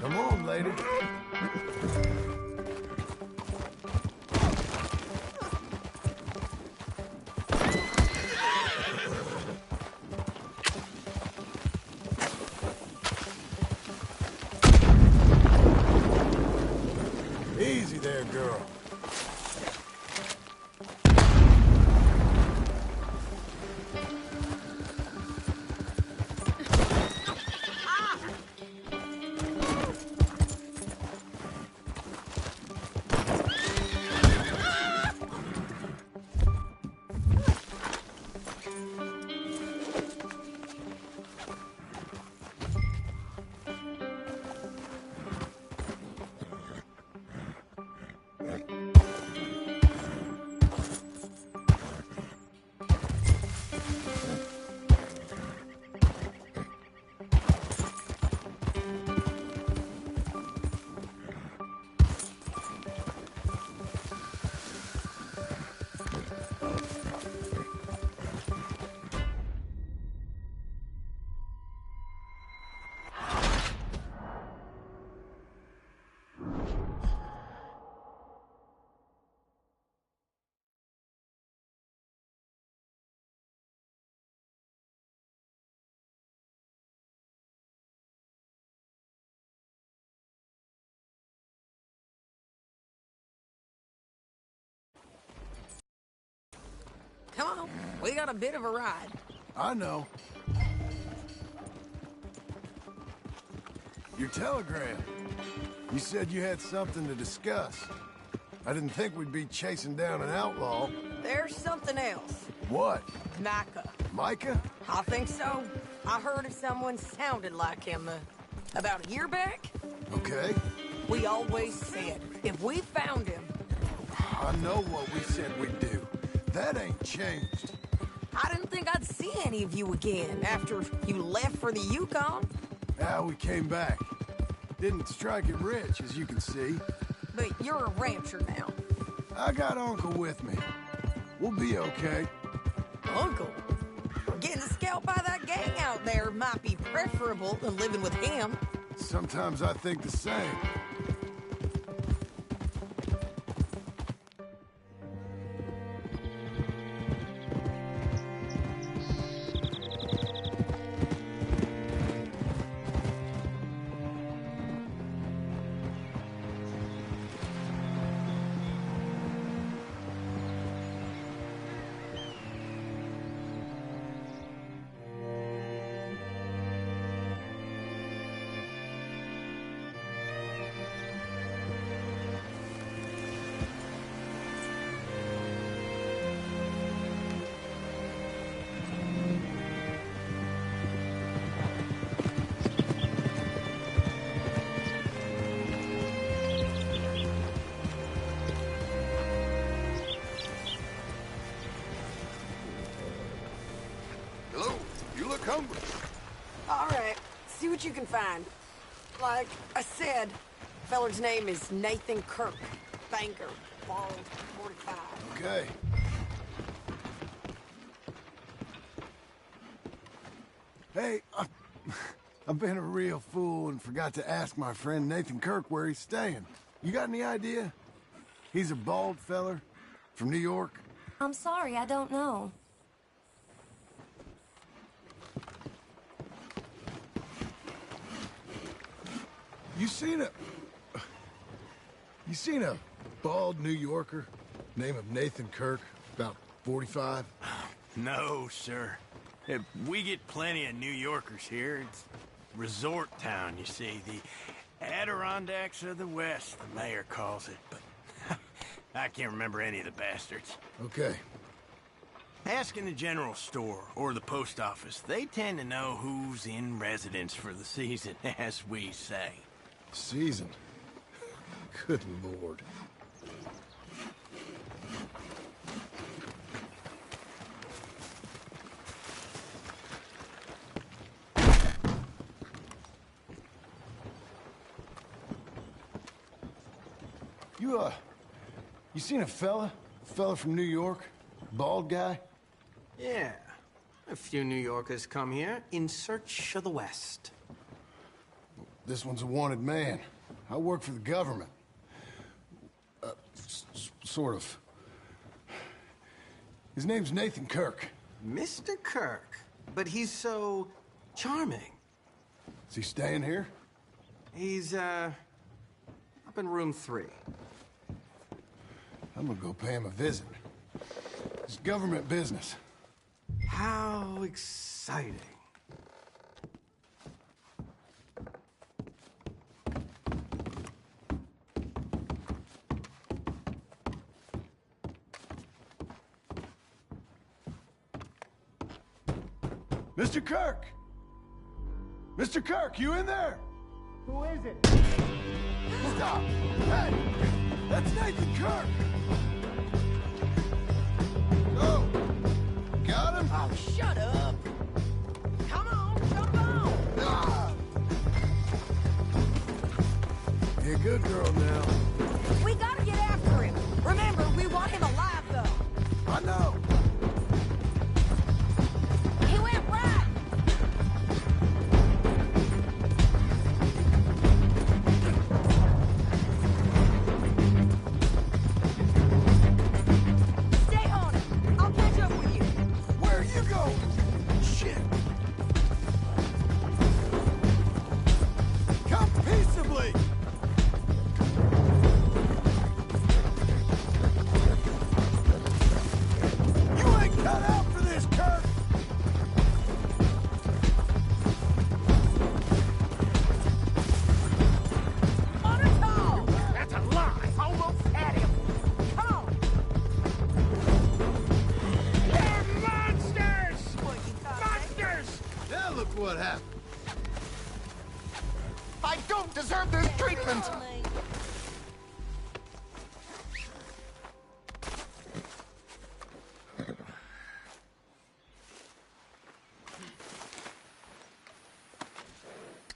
Come on, lady. Easy there, girl. Come on, we got a bit of a ride. I know. Your telegram. You said you had something to discuss. I didn't think we'd be chasing down an outlaw. There's something else. What? Micah. Micah? I think so. I heard of someone sounded like him about a year back. Okay. We always said, if we found him... I know what we said we'd do. That ain't changed. I didn't think I'd see any of you again after you left for the Yukon. Yeah, we came back. Didn't strike it rich, as you can see. But you're a rancher now. I got Uncle with me. We'll be okay. Uncle? Getting scalped by that gang out there might be preferable than living with him. Sometimes I think the same. Hungry. All right, see what you can find. Like I said, feller's name is Nathan Kirk. Banker, bald, 45. Okay. Hey, I've been a real fool and forgot to ask my friend Nathan Kirk where he's staying. You got any idea? He's a bald feller from New York. I'm sorry, I don't know. You seen a bald New Yorker, name of Nathan Kirk, about 45? No, sir. We get plenty of New Yorkers here. It's resort town, you see. The Adirondacks of the West, the mayor calls it, but I can't remember any of the bastards. Okay. Ask in the general store or the post office. They tend to know who's in residence for the season, as we say. Season? Good Lord. You seen a fella? Fella from New York? Bald guy? Yeah. A few New Yorkers come here in search of the West. This one's a wanted man. I work for the government. Sort of. His name's Nathan Kirk. Mr. Kirk? But he's so charming. Is he staying here? He's, up in room 3. I'm gonna go pay him a visit. It's government business. How exciting. Mr. Kirk! Mr. Kirk, you in there? Who is it? Stop! Hey! That's Nathan Kirk! Oh! Got him? Oh, shut up! Come on, jump on! Ah! Be a good girl now. We gotta get after him. Remember, we want him alive, though. I know! He went right! Stay on it. I'll catch up with you. Where are you going? Shit! Come peaceably! You ain't cut out for this, Kirk! On a call! That's a lie. Almost had him. Come on. They're monsters! What you thought, eh? Monsters! Now look what happened. I don't deserve this treatment!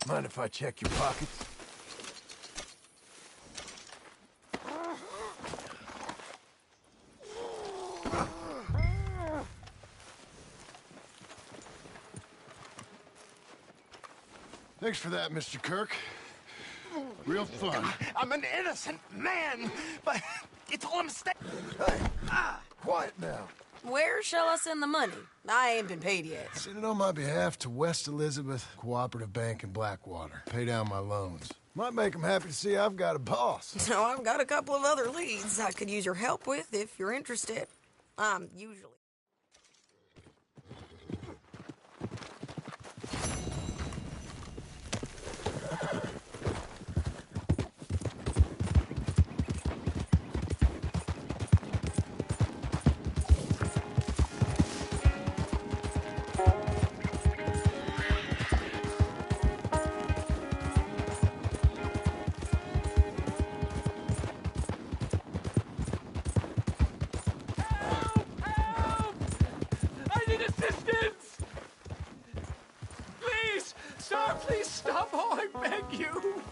Mind if I check your pockets? Thanks for that, Mr. Kirk. Real fun. I'm an innocent man, but it's all a mistake. Hey, quiet now. Where shall I send the money? I ain't been paid yet. Send it on my behalf to West Elizabeth Cooperative Bank in Blackwater. Pay down my loans. Might make them happy to see I've got a boss. So I've got a couple of other leads I could use your help with if you're interested. I'm usually... I need assistance! Please! Sir, please stop! Oh, I beg you!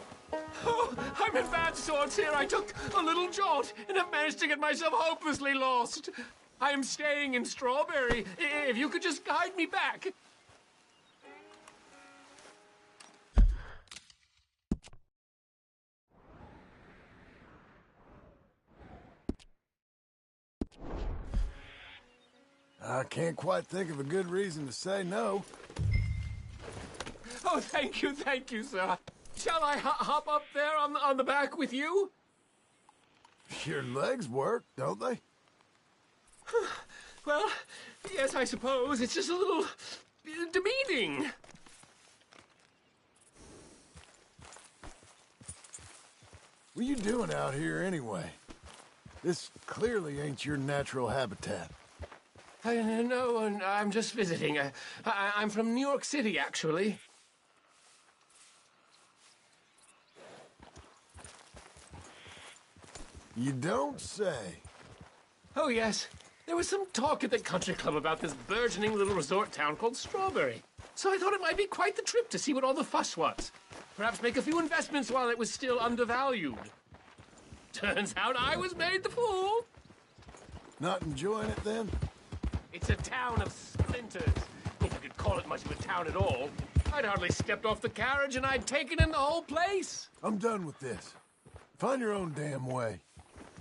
Oh, I'm in bad sorts here. I took a little jaunt and have managed to get myself hopelessly lost. I am staying in Strawberry. If you could just guide me back. I can't quite think of a good reason to say no. Oh, thank you, sir. Shall I hop up there on the back with you? Your legs work, don't they? Well, yes, I suppose. It's just a little demeaning. What are you doing out here anyway? This clearly ain't your natural habitat. No, I'm just visiting. I'm from New York City, actually. You don't say. Oh, yes. There was some talk at the country club about this burgeoning little resort town called Strawberry. So I thought it might be quite the trip to see what all the fuss was. Perhaps make a few investments while it was still undervalued. Turns out I was made the fool. Not enjoying it then? It's a town of splinters, if you could call it much of a town at all. I'd hardly stepped off the carriage and I'd taken in the whole place. I'm done with this. Find your own damn way.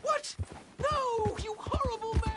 What? No, you horrible man!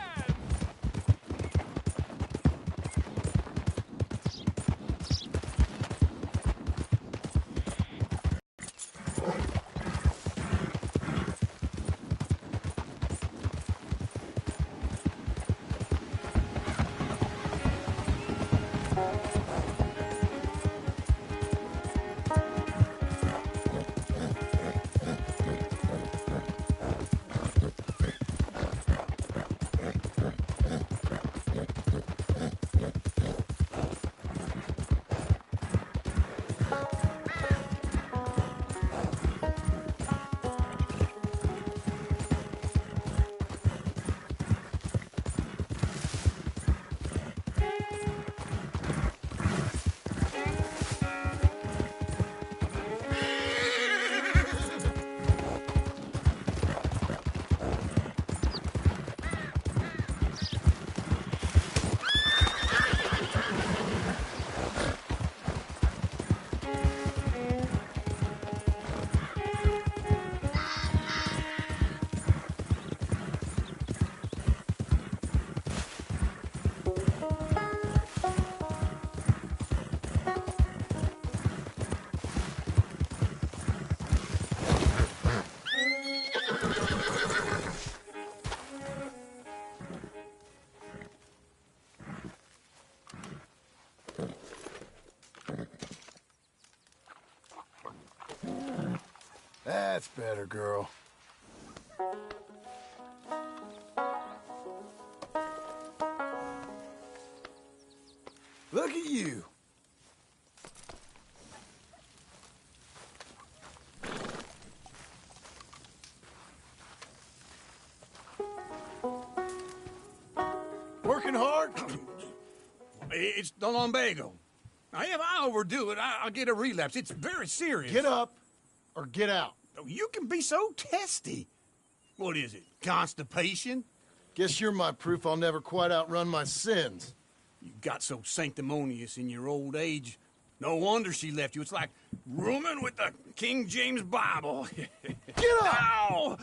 That's better, girl. Look at you. Working hard? It's the lumbago. Now, if I overdo it, I'll get a relapse. It's very serious. Get up or get out. Oh, you can be so testy. What is it, constipation? Guess you're my proof I'll never quite outrun my sins. You got so sanctimonious in your old age. No wonder she left you. It's like rooming with the King James Bible. Get up! Ow!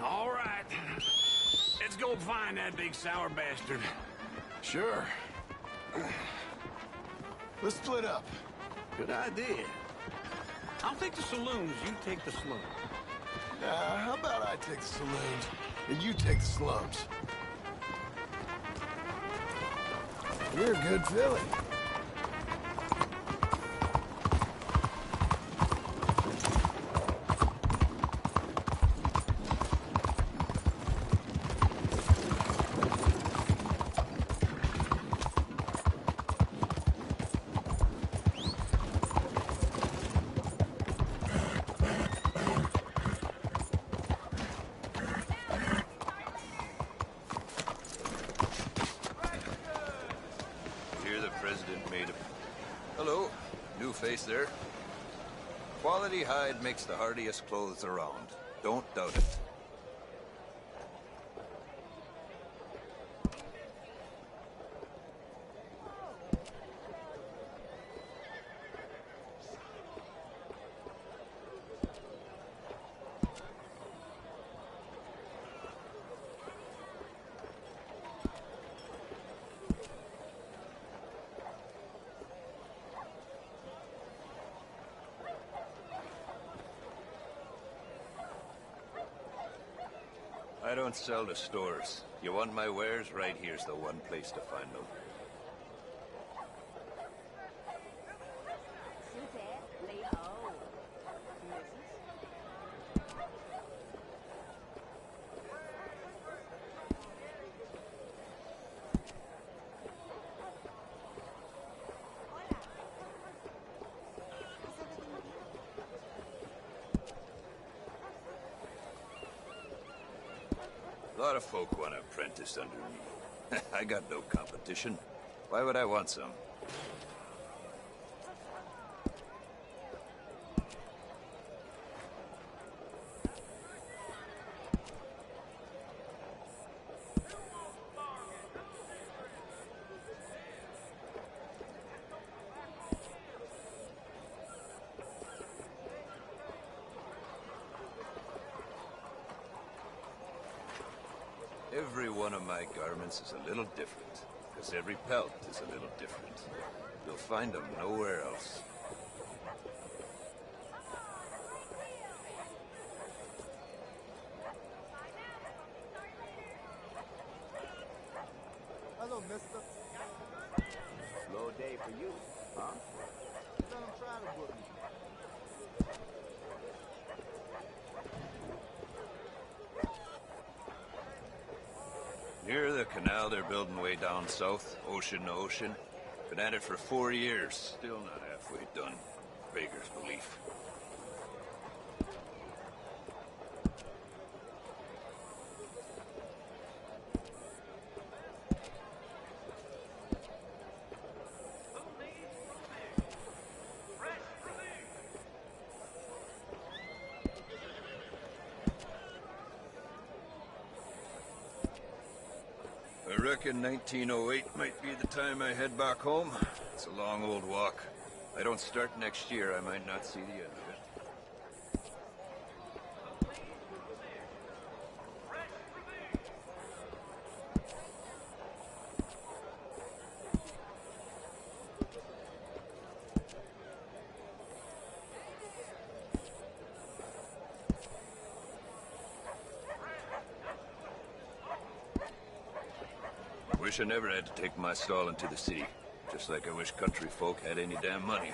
All right. Let's go find that big sour bastard. Sure. Let's split up. Good idea. I'll take the saloons, you take the slums. How about I take the saloons and you take the slums? You're a good filly. Hello, new face there. Quality hide makes the hardiest clothes around. Don't doubt it. I don't sell to stores. You want my wares? Right here's the one place to find them. A lot of folk want to apprentice under me. I got no competition. Why would I want some? Every one of my garments is a little different, because every pelt is a little different. You'll find them nowhere else. Hello, mister. Slow day for you, huh? Let him try to book me. Near the canal they're building way down south, ocean to ocean. Been at it for 4 years, still not halfway done. Beggars belief. I reckon 1908 might be the time I head back home. It's a long old walk. I don't start next year, I might not see the end of it. Wish I never had to take my stall into the city. Just like I wish country folk had any damn money.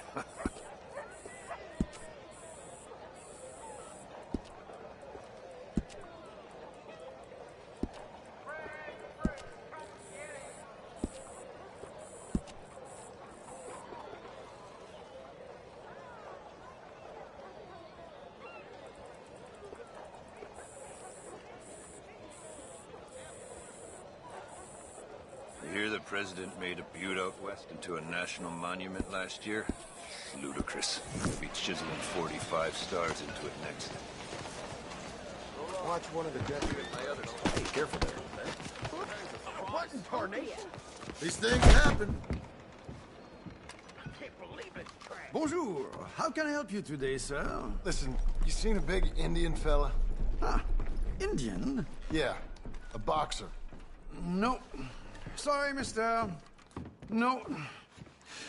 You hear the president made a butte out west into a national monument last year? Ludicrous. He'll be chiseling 45 stars into it next. Watch one of the deputies. Hey, careful there. What in tarnation? These things happen. I can't believe it. Bonjour. How can I help you today, sir? Listen, you seen a big Indian fella? Ah, Indian? Yeah, a boxer. No. Sorry, mister. No.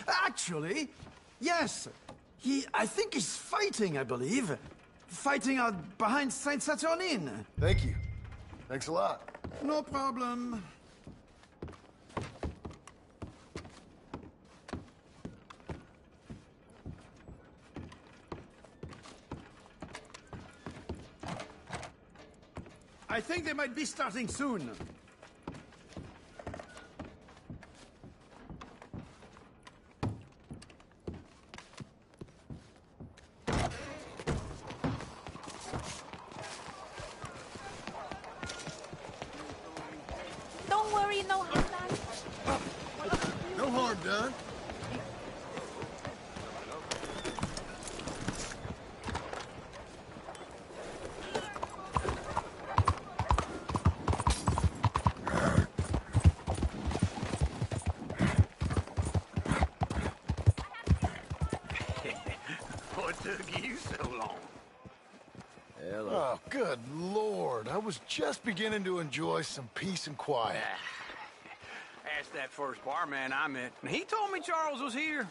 Actually, yes. I think he's fighting, I believe. Fighting out behind Saint Saturnin. Thank you. Thanks a lot. No problem. I think they might be starting soon. Don't worry, no harm done. No harm done. What took you so long? Oh, good Lord. I was just beginning to enjoy some peace and quiet. Asked that first barman I met, and he told me Charles was here.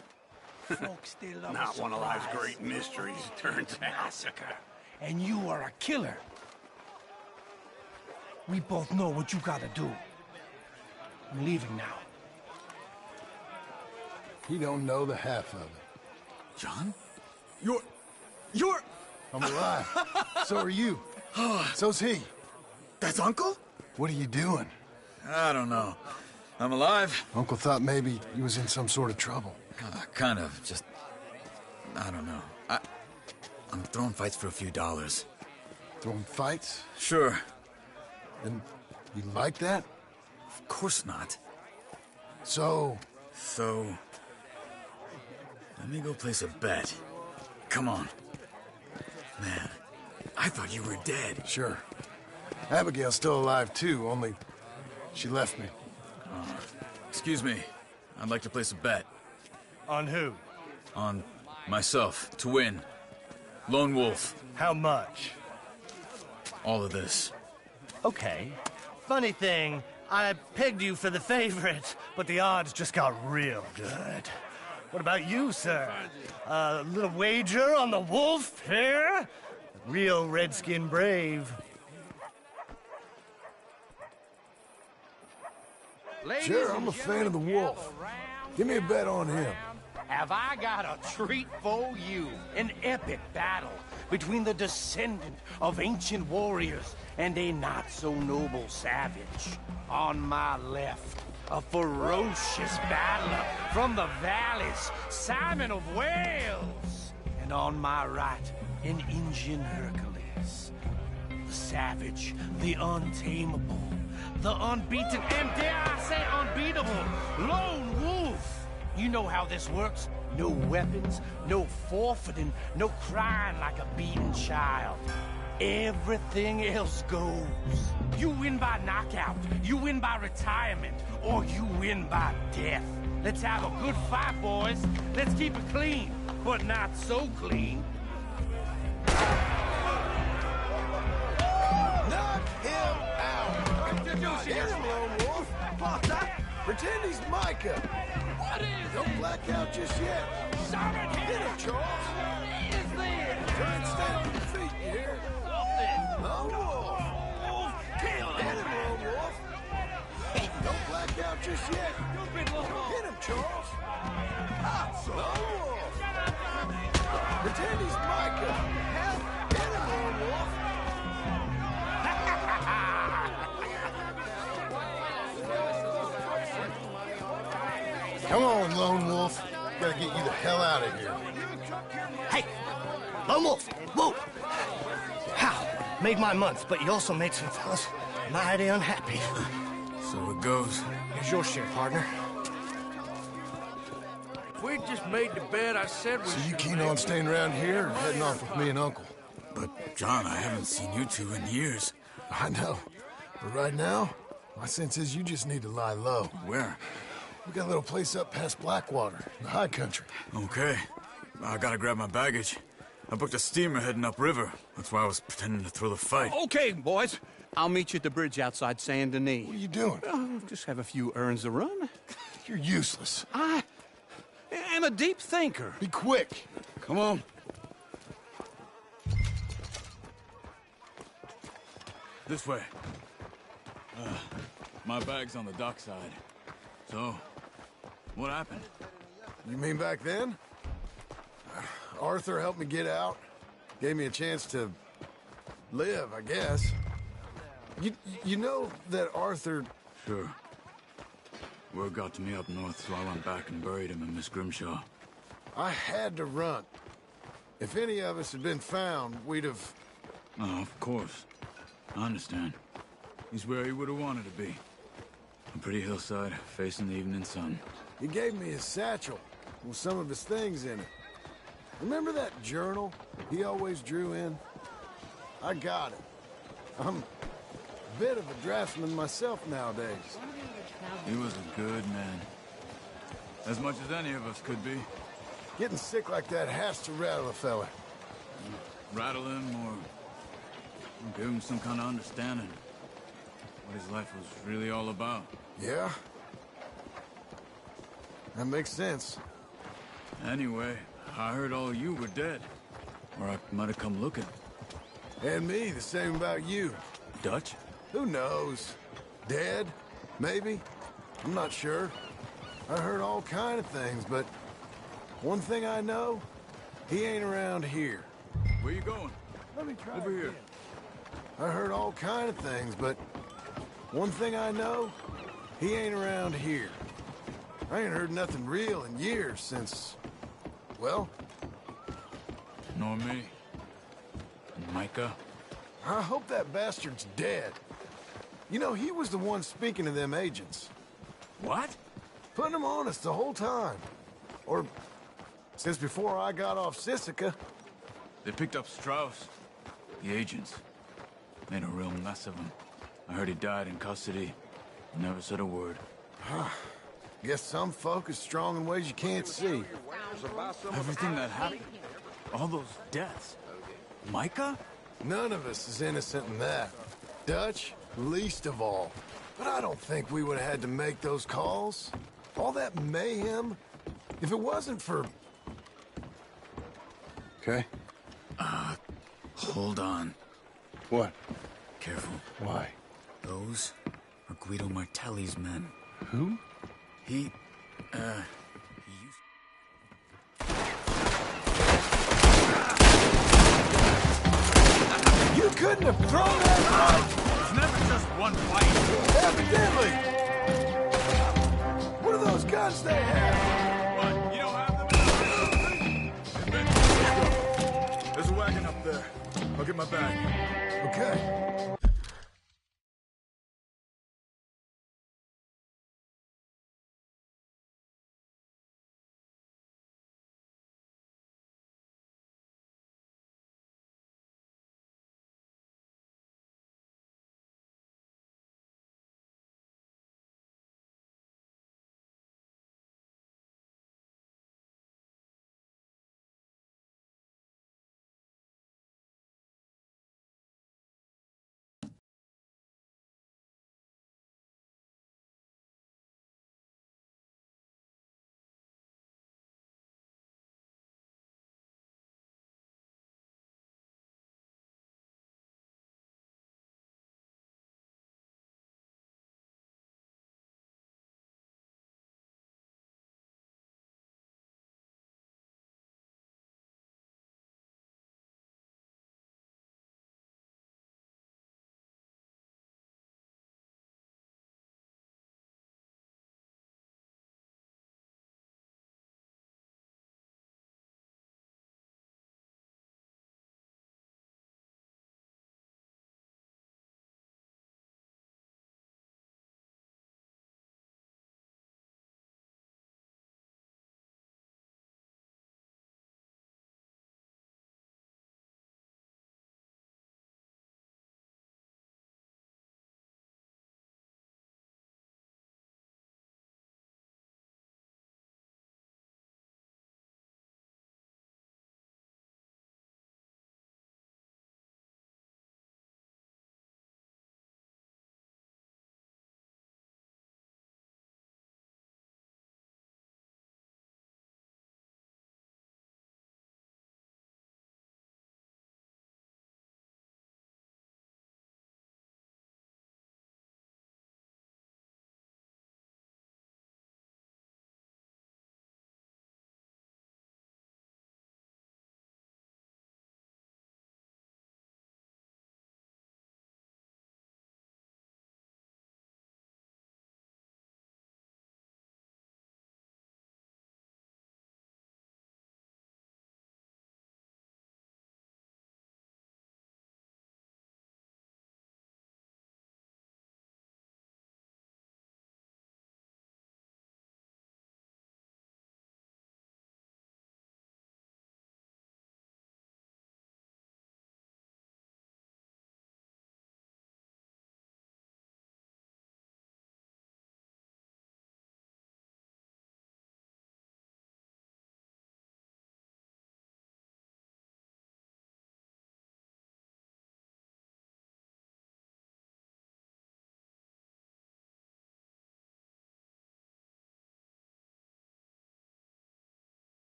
Folks still love Not a one of life's surprise. great mysteries, it turns out. Massacre. And you are a killer. We both know what you gotta do. I'm leaving now. He don't know the half of it. John? You're... I'm alive. So are you. So's he. That's Uncle? What are you doing? I don't know. I'm alive. Uncle thought maybe he was in some sort of trouble. Kind of. Just... I don't know. I'm throwing fights for a few dollars. Throwing fights? Sure. And You like that? Of course not. So, let me go place a bet. Come on. Man, I thought you were dead. sure. Abigail's still alive too, only she left me. Excuse me. I'd like to place a bet. On who? On myself, to win. Lone Wolf. How much? All of this. Okay. Funny thing, I pegged you for the favorite, but the odds just got real good. What about you, sir? A little wager on the wolf here? Real redskin brave. Sure, I'm a fan of the wolf. Give me a bet on him. Have I got a treat for you? An epic battle between the descendant of ancient warriors and a not-so-noble savage. On my left, a ferocious battler from the valleys, Simon of Wales. And on my right, an Indian Hercules. The savage, the untamable, the unbeaten, and dare I say unbeatable, Lone Wolf. You know how this works. No weapons, no forfeiting, no crying like a beaten child. Everything else goes. You win by knockout, you win by retirement, or you win by death. Let's have a good fight, boys. Let's keep it clean, but not so clean. Knock him out! Introduce him, Lone Wolf! Pretend he's Micah! What is Don't black out just yet! Simon, Hit him, Charles! Is there Try and stand on your feet, you hear? something? Lone Wolf! Kill Hit him, Lone Wolf! Don't black out just yet! Stupid little... Hit him, Charles! Lone Wolf! Pretend he's Micah! Hit him, Lone Wolf! Come on, Lone Wolf. Gotta get you the hell out of here. Hey! Lone Wolf! Whoa! How? Made my month, but you also made some fellas mighty unhappy. So it goes. Here's your share, partner. If we just made the bet I said we So you should keen make, on staying around here or heading off with me and Uncle? But, John, I haven't seen you two in years. I know. But right now, my sense is you just need to lie low. Where? We got a little place up past Blackwater, in the high country. Okay. I gotta grab my baggage. I booked a steamer heading upriver. That's why I was pretending to throw the fight. Okay, boys. I'll meet you at the bridge outside Saint Denis. What are you doing? Just have a few errands to run. You're useless. I am a deep thinker. Be quick. Come on. This way. My bag's on the dockside. So, what happened? You mean back then? Arthur helped me get out. Gave me a chance to live, I guess. You know that Arthur... Sure. Word got to me up north, so I went back and buried him in Miss Grimshaw. I had to run. If any of us had been found, we'd have... Oh, of course. I understand. He's where he would have wanted to be. A pretty hillside, facing the evening sun. He gave me his satchel with some of his things in it. Remember that journal he always drew in? I got it. I'm a bit of a draftsman myself nowadays. He was a good man. As much as any of us could be. Getting sick like that has to rattle a fella. Rattle him or give him some kind of understanding. What his life was really all about. Yeah? That makes sense. Anyway, I heard all you were dead. Or I might have come looking. And me, the same about you. Dutch? Who knows? Dead? Maybe? I'm not sure. I heard all kind of things, but one thing I know, he ain't around here. Where you going? Let me try Over here. I heard all kind of things, but one thing I know, he ain't around here. I ain't heard nothing real in years since, well... Nor me. And Micah? I hope that bastard's dead. You know, he was the one speaking to them agents. What? Putting them on us the whole time. Or since before I got off Sisika. They picked up Strauss. The agents. Made a real mess of him. I heard he died in custody. Never said a word. Guess some folk is strong in ways you can't see. Everything that happened. All those deaths. Micah? None of us is innocent in that. Dutch, least of all. But I don't think we would have had to make those calls. All that mayhem. If it wasn't for... Okay? Hold on. What? Careful. Why? Those are Guido Martelli's men. Who? He used... You couldn't have thrown that right! It's never just one fight. Evidently! What are those guns they have? What? You don't have them? There's a wagon up there. I'll get my bag. Okay.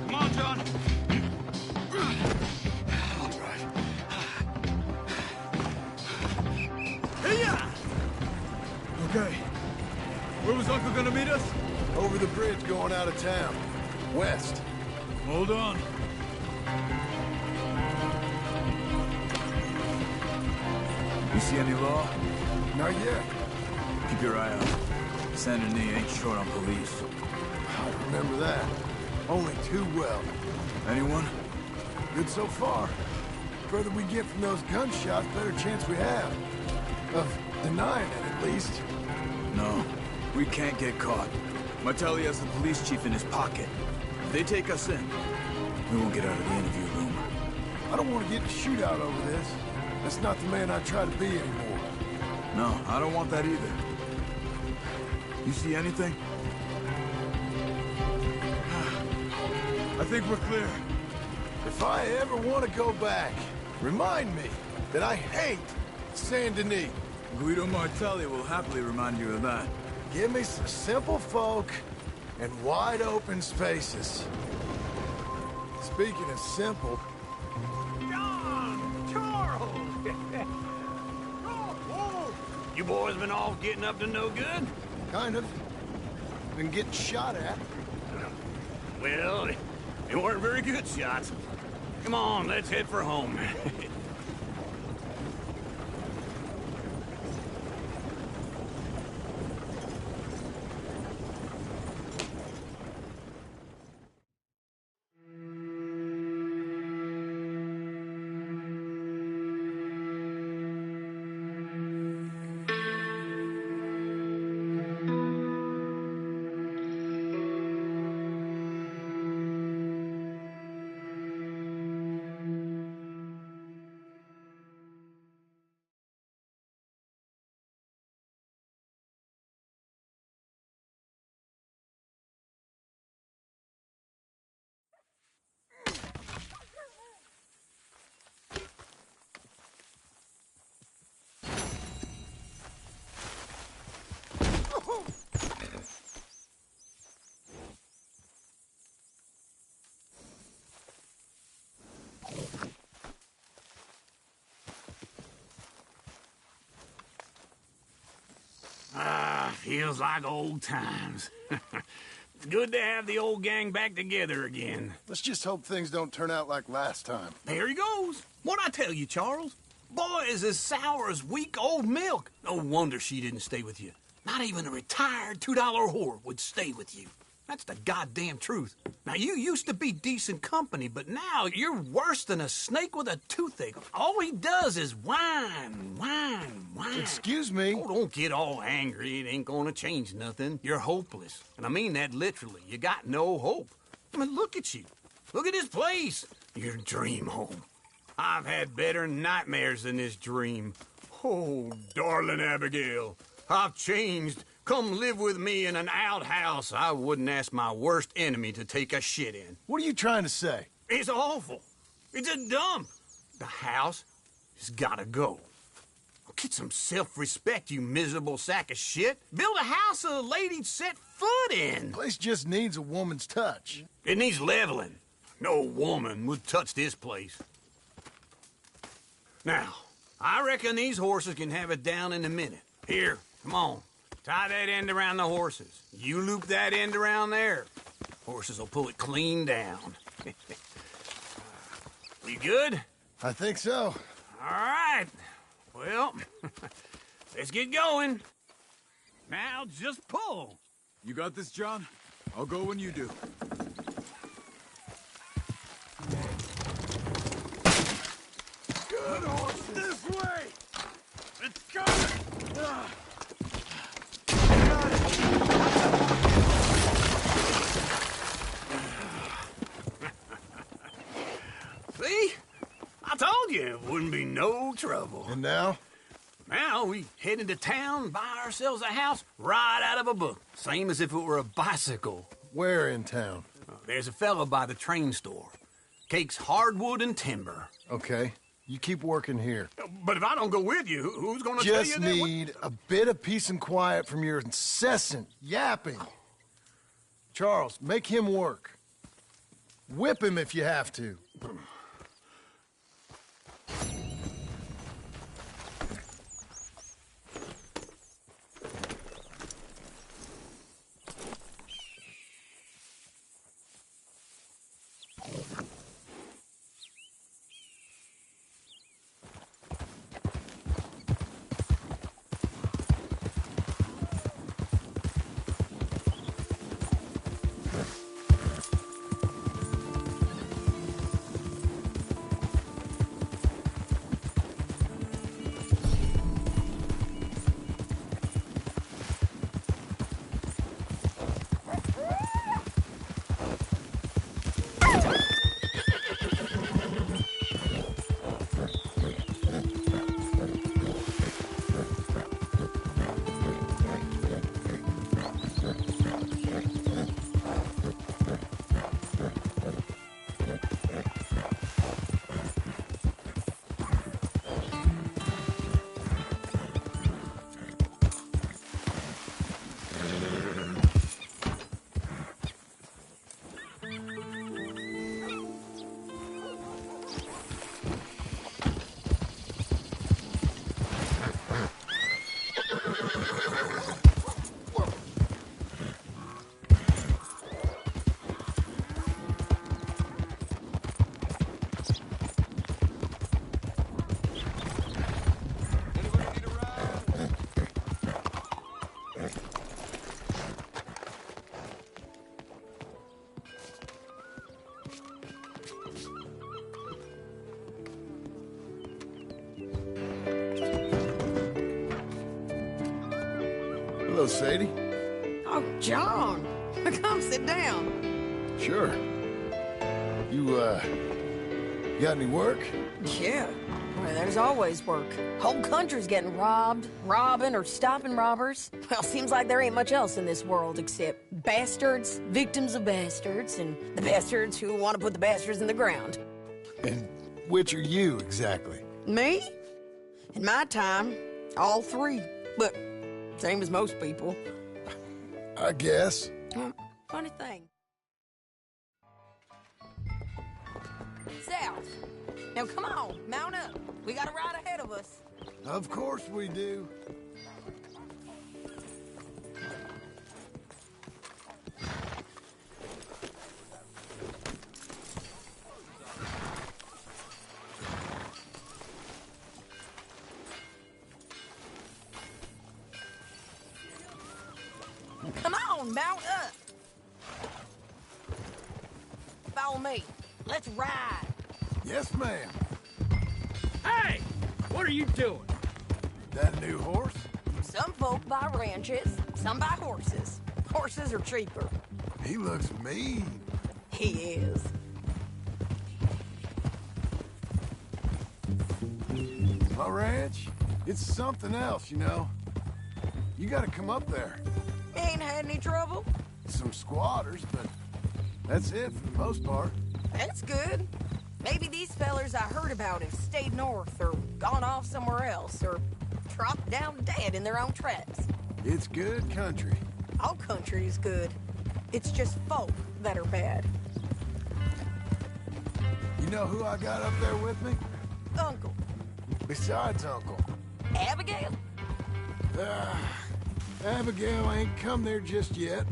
Come on, John. All right. Okay. Where was Uncle gonna meet us? Over the bridge going out of town. West. Hold on. You see any law? Not yet. Keep your eye out. Saint Denis ain't short on police. I remember that. Only too well. Anyone? Good so far. Further we get from those gunshots, better chance we have. Of denying it, at least. No. We can't get caught. Martelli has the police chief in his pocket. If they take us in, we won't get out of the interview room. I don't want to get in a shootout over this. That's not the man I try to be anymore. No, I don't want that either. You see anything? I think we're clear. If I ever want to go back, remind me that I hate Saint Denis. Guido Martelli will happily remind you of that. Give me some simple folk and wide open spaces. Speaking of simple... John! Charles! Whoa! You boys been all getting up to no good? Kind of. Been getting shot at. Well, they weren't very good shots. Come on, let's head for home. Feels like old times. It's good to have the old gang back together again. Let's just hope things don't turn out like last time. There he goes. What'd I tell you, Charles? Boy is as sour as weak old milk. No wonder she didn't stay with you. Not even a retired $2 whore would stay with you. That's the goddamn truth. Now, you used to be decent company, but now you're worse than a snake with a toothache. All he does is whine, whine, whine. Excuse me? Oh, don't get all angry. It ain't gonna change nothing. You're hopeless. And I mean that literally. You got no hope. I mean, look at you. Look at this place. Your dream home. I've had better nightmares than this dream. Oh, darling Abigail, I've changed. Come live with me in an outhouse I wouldn't ask my worst enemy to take a shit in. What are you trying to say? It's awful. It's a dump. The house has gotta go. Get some self-respect, you miserable sack of shit. Build a house a lady'd set foot in. Place just needs a woman's touch. It needs leveling. No woman would touch this place. Now, I reckon these horses can have it down in a minute. Here, come on. Tie that end around the horses. You loop that end around there. Horses will pull it clean down. You good? I think so. All right. Well, let's get going. Now, just pull. You got this, John? I'll go when you do. Good horses. This way! It's coming! See? I told you it wouldn't be no trouble. And now? Now we head into town, buy ourselves a house right out of a book. Same as if it were a bicycle. Where in town? There's a fella by the train store. Cakes hardwood and timber. Okay. You keep working here. But if I don't go with you, who's gonna tell you Just that? need a bit of peace and quiet from your incessant yapping. Charles, make him work. Whip him if you have to. Hello, Sadie. Oh, John. Come sit down. Sure. You got any work? Yeah. Well, there's always work. Whole country's getting robbed, robbing, or stopping robbers. Well, seems like there ain't much else in this world except bastards, victims of bastards, and the bastards who want to put the bastards in the ground. And which are you, exactly? Me? In my time, all three. But same as most people. I guess. Funny thing. South. Now come on, mount up. We got a ride ahead of us. Of course we do. Come on, mount up. Follow me. Let's ride. Yes, ma'am. Hey! What are you doing? That a new horse? Some folk buy ranches, some buy horses. Horses are cheaper. He looks mean. He is. My ranch, it's something else, you know. You gotta come up there. Ain't had any trouble? Some squatters, but that's it for the most part. That's good. Maybe these fellers I heard about have stayed north or gone off somewhere else or dropped down dead in their own tracks. It's good country. All country is good. It's just folk that are bad. You know who I got up there with me? Uncle. Besides Uncle. Abigail? Abigail ain't come there just yet.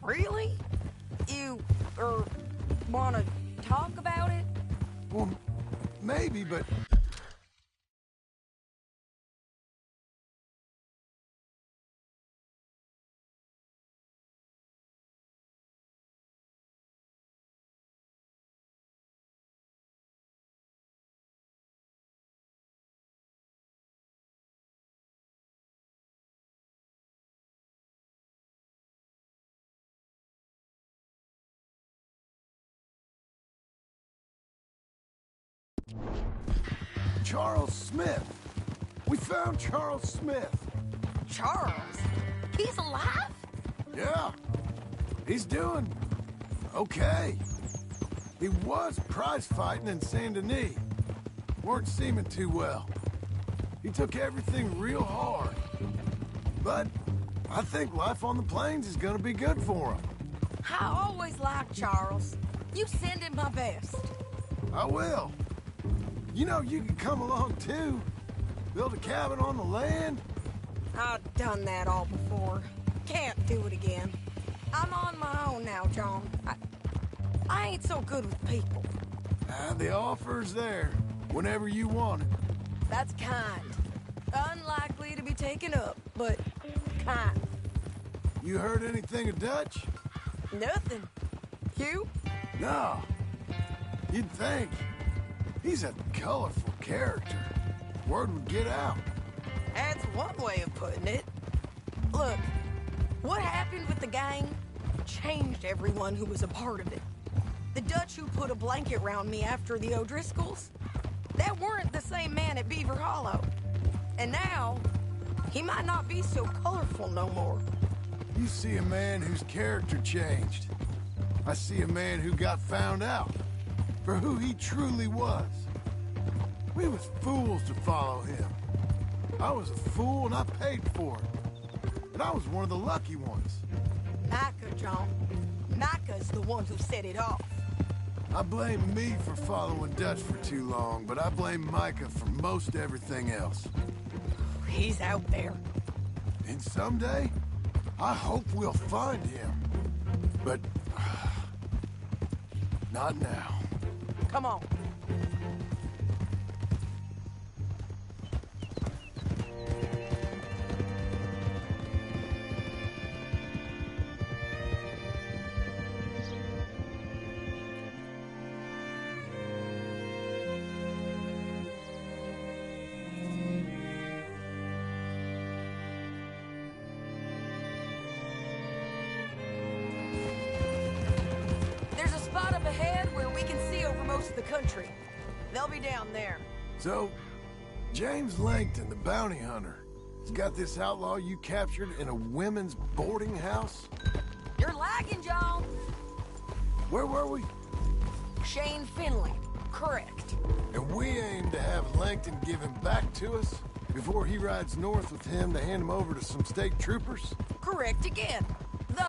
Really? You, wanna talk about it? Well, maybe, but... Charles Smith. We found Charles Smith. Charles? He's alive? Yeah. He's doing okay. He was prize fighting in Saint Denis. weren't seeming too well. He took everything real hard. But I think life on the plains is gonna be good for him. I always liked Charles. You send him my best. I will. You know, you can come along too. Build a cabin on the land. I've done that all before. Can't do it again. I'm on my own now, John. I ain't so good with people. The offer's there, whenever you want it. That's kind. Unlikely to be taken up, but kind. You heard anything of Dutch? Nothing. You? No. You'd think. He's a colorful character. Word would get out. That's one way of putting it. Look, what happened with the gang changed everyone who was a part of it. The Dutch who put a blanket round me after the O'Driscolls, that weren't the same man at Beaver Hollow. And now, he might not be so colorful no more. You see a man whose character changed. I see a man who got found out for who he truly was. We was fools to follow him. I was a fool and I paid for it. But I was one of the lucky ones. Micah, John. Micah's the one who set it off. I blame me for following Dutch for too long, but I blame Micah for most everything else. He's out there. And someday, I hope we'll find him. But not now. Come on. The country. They'll be down there. So, James Langton, the bounty hunter, has got this outlaw you captured in a women's boarding house? You're lagging, John. Where were we? Shane Finley. Correct. And we aim to have Langton give him back to us before he rides north with him to hand him over to some state troopers? Correct again. The...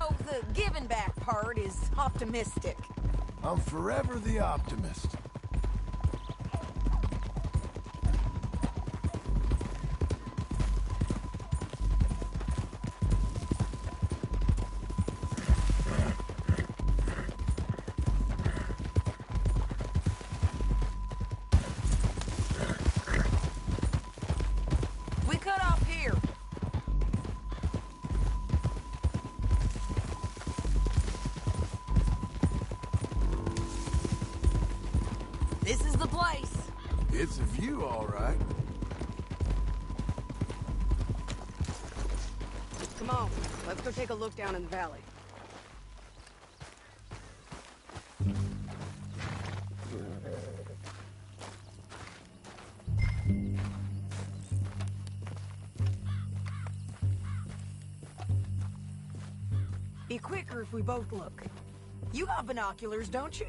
Oh, the giving back part is optimistic. I'm forever the optimist. We cut off here. This is the place. It's a view, all right. Come on, let's go take a look down in the valley. Be quicker if we both look. You got binoculars, don't you?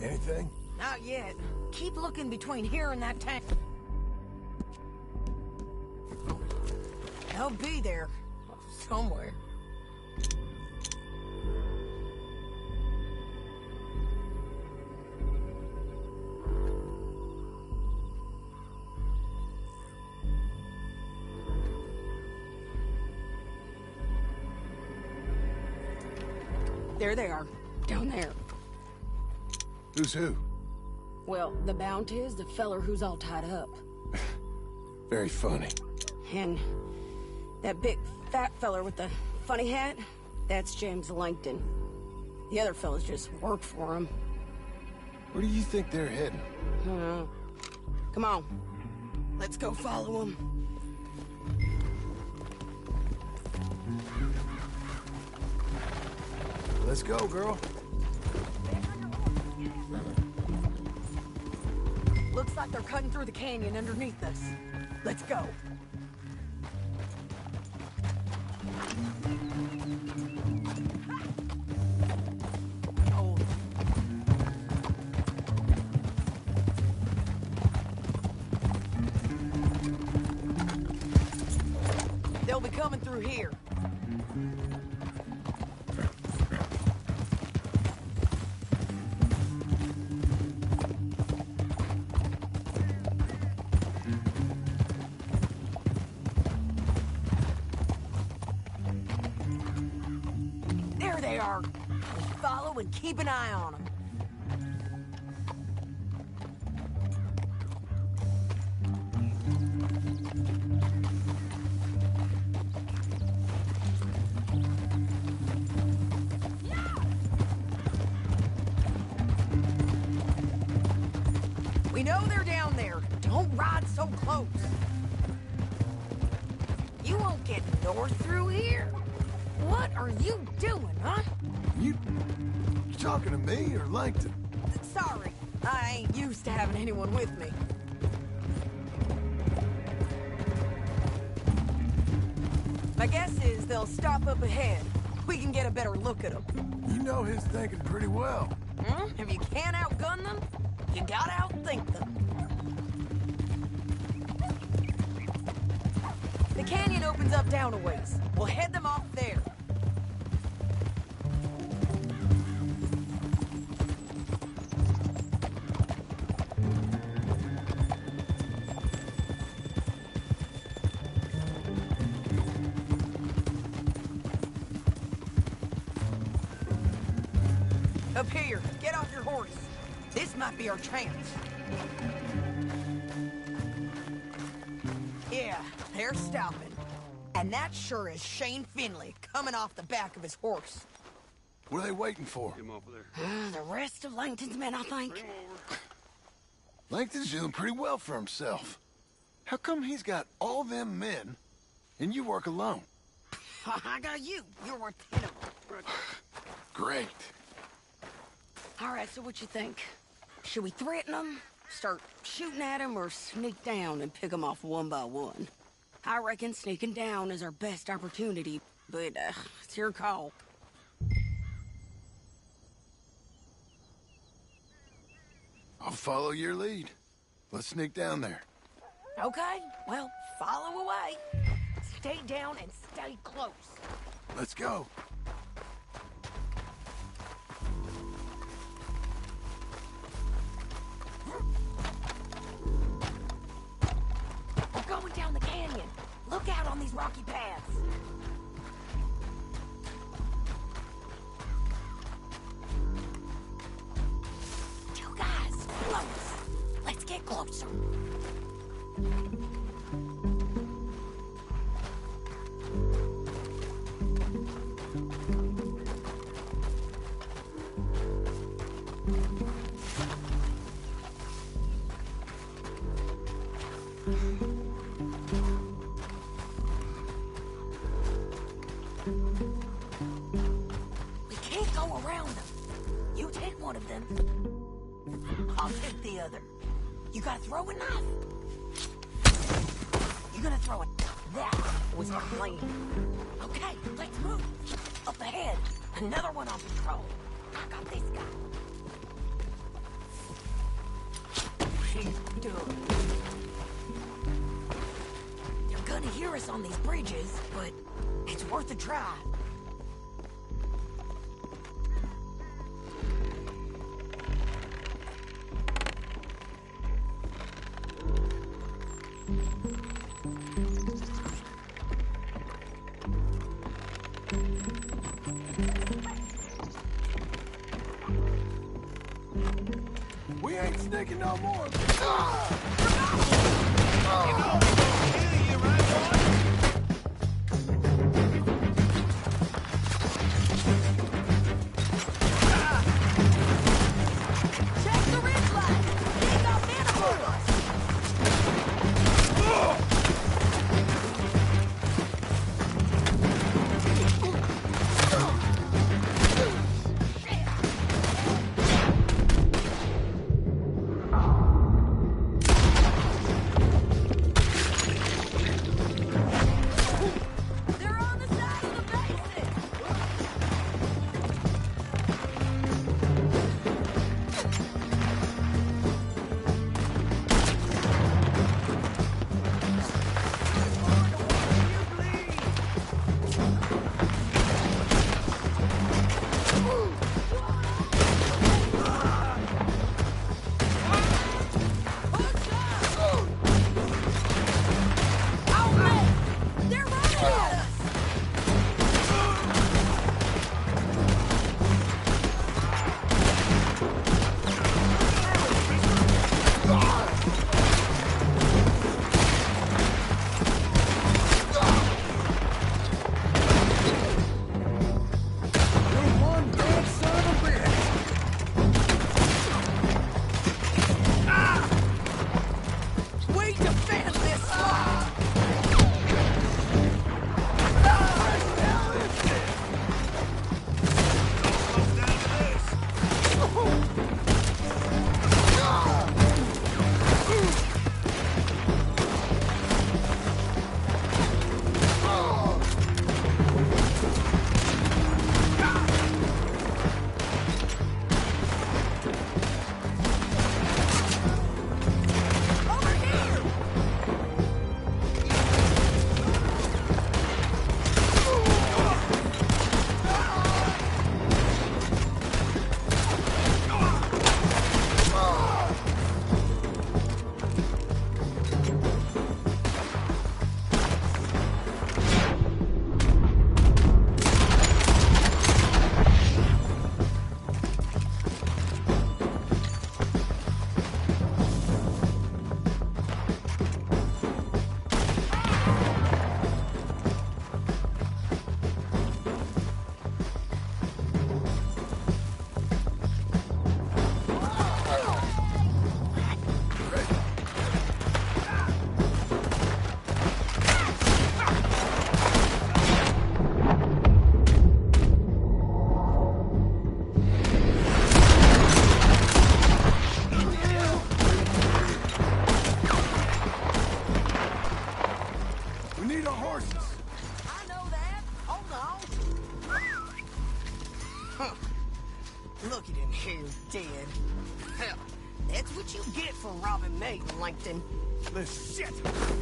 Anything? Not yet. Keep looking between here and that tank. They'll be there. Somewhere. There they are. Down there. Who's who? Well, the bounty is the feller who's all tied up. Very funny. And that big fat feller with the funny hat, that's James Langton. The other fellas just work for him. Where do you think they're heading? Come on. Let's go follow them. Let's go, girl. Looks like they're cutting through the canyon underneath us. Let's go. Oh. They'll be coming through here. There they are. Follow and keep an eye on them. We know they're down there. Don't ride so close. You won't get north through here. What are you doing, huh? You talking to me or Langton? Sorry, I ain't used to having anyone with me. My guess is they'll stop up ahead. We can get a better look at them. You know his thinking pretty well. If you can't outgun them, you gotta outthink them. The canyon opens up down a ways. We'll head them off there. Up here, get off your horse. This might be our chance. Yeah, they're stopping. And that sure is Shane Finley coming off the back of his horse. What are they waiting for? The rest of Langton's men, I think. Langton's doing pretty well for himself. How come he's got all them men and you work alone? I got you. You're worth 10 of them. Great. All right, so what you think? Should we threaten them, start shooting at them, or sneak down and pick them off one by one? I reckon sneaking down is our best opportunity, but it's your call. I'll follow your lead. Let's sneak down there. Okay, well, follow away. Stay down and stay close. Let's go. We're going down the canyon. Look out on these rocky paths. Two guys, close. Let's get closer. We can't go around them. You take one of them. I'll take the other. You gotta throw a knife. You're gonna throw it. That was our plan. Okay, let's move. Up ahead. Another one on patrol. I got this guy. She's done. They're gonna hear us on these bridges, but it's worth a try. We ain't sneaking no more. Check the ridge line. They got men above us. They're on the side of the basin. Oh man, they're running at us. You're one bad son of a bitch. We defend this slot. Over here. We need our horses. I know that. Hold on. Look at him here, dead. Hell, that's what you get for robbing me, Langton. This shit!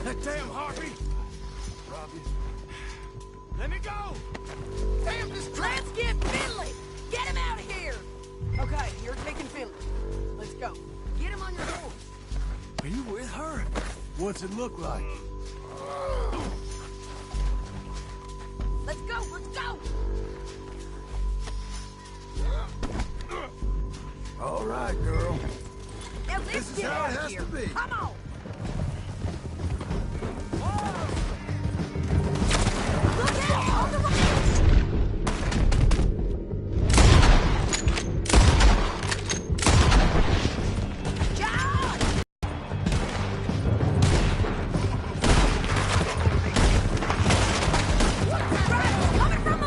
That damn harpy! Robbie. Let me go! Damn, let's get Finley! Get him out of here! Okay, you're taking Finley. Let's go. Get him on your horse. Are you with her? What's it look like? Let's go, let's go! All right, girl. Now let's This is get how out it of has here. to be. Come on! Look out! On the right! John! Right, coming from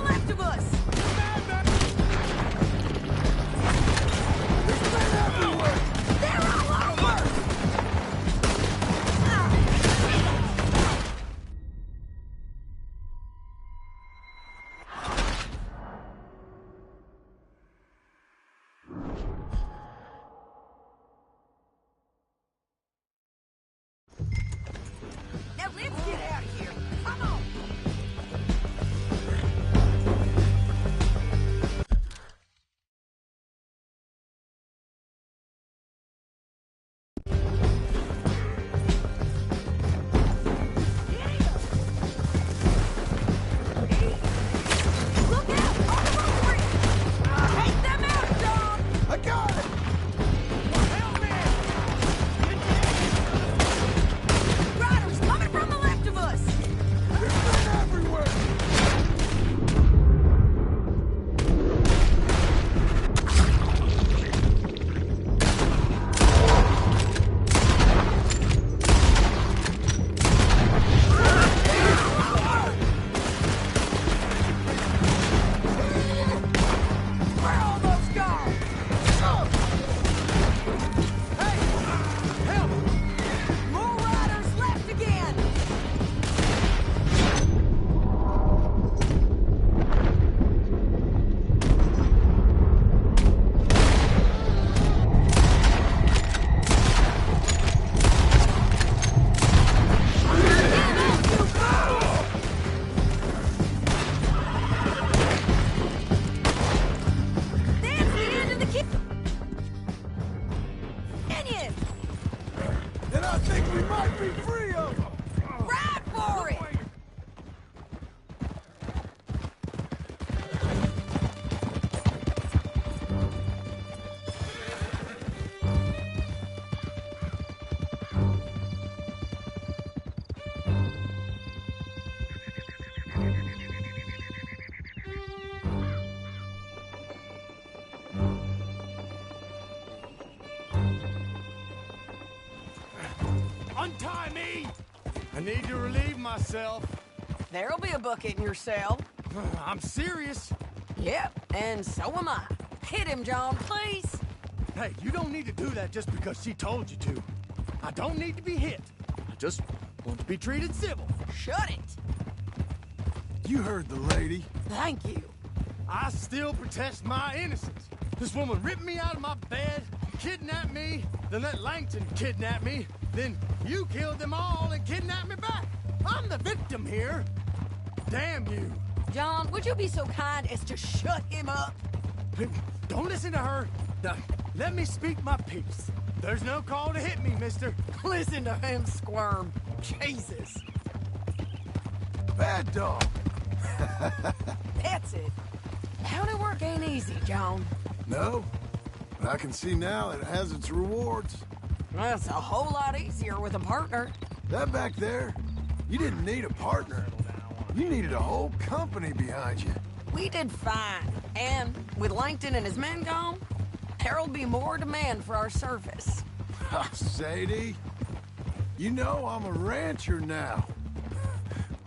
I need to relieve myself. There'll be a bucket in your cell. I'm serious. Yep, and so am I. Hit him, John, please. Hey, you don't need to do that just because she told you to. I don't need to be hit. I just want to be treated civil. Shut it. You heard the lady. Thank you. I still protest my innocence. This woman ripped me out of my bed, kidnapped me, then let Langton kidnap me, then you killed them all and kidnapped me back. I'm the victim here. Damn you. John, would you be so kind as to shut him up? Don't listen to her. Let me speak my piece. There's no call to hit me, mister. Listen to him squirm. Jesus. Bad dog. That's it. County work ain't easy, John. No, but I can see now it has its rewards. That's a whole lot easier with a partner. That back there, you didn't need a partner. You needed a whole company behind you. We did fine. And with Langton and his men gone, there'll be more demand for our service. Sadie, you know I'm a rancher now.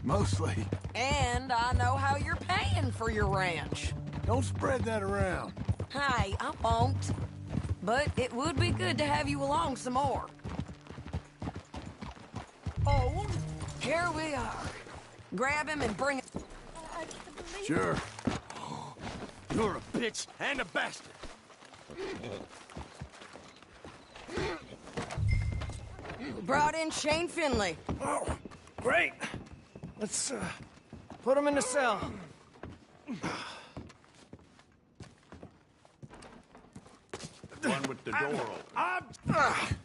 Mostly. And I know how you're paying for your ranch. Don't spread that around. Hey, I won't. But it would be good to have you along some more. Oh, here we are. Grab him and bring him. Sure. You're a bitch and a bastard. Brought in Shane Finley. Oh, great. Let's, put him in the cell. One with the door open.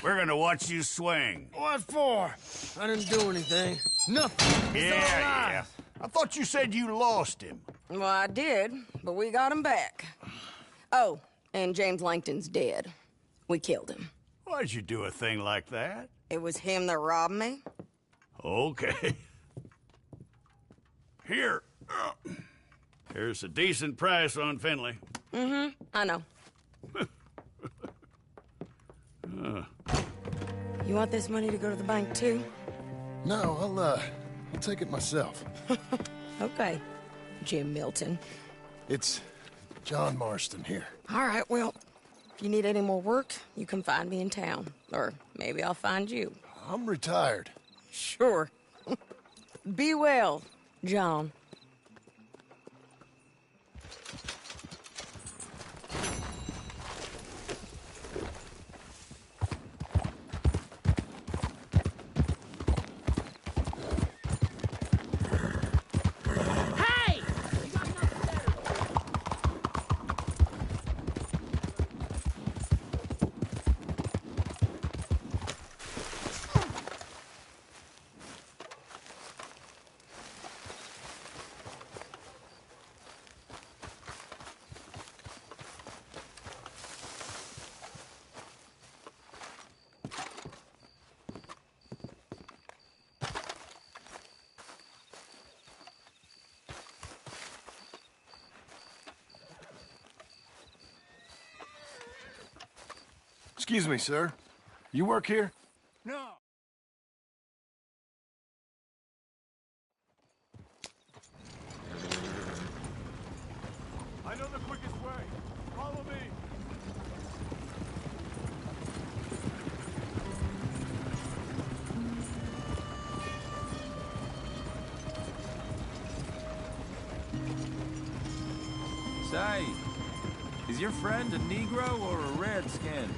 We're gonna watch you swing. What for? I didn't do anything. Nothing. Yeah. I thought you said you lost him. Well, I did, but we got him back. Oh, and James Langton's dead. We killed him. Why'd you do a thing like that? It was him that robbed me. Okay. Here. Here's a decent price on Finley. Mm-hmm, I know. You want this money to go to the bank, too? No, I'll take it myself. Okay, Jim Milton. It's John Marston here. All right, well, if you need any more work, you can find me in town. Or maybe I'll find you. I'm retired. Sure. Be well, John. Excuse me, sir. You work here? No. I know the quickest way. Follow me. Say, is your friend a Negro or a Redskin?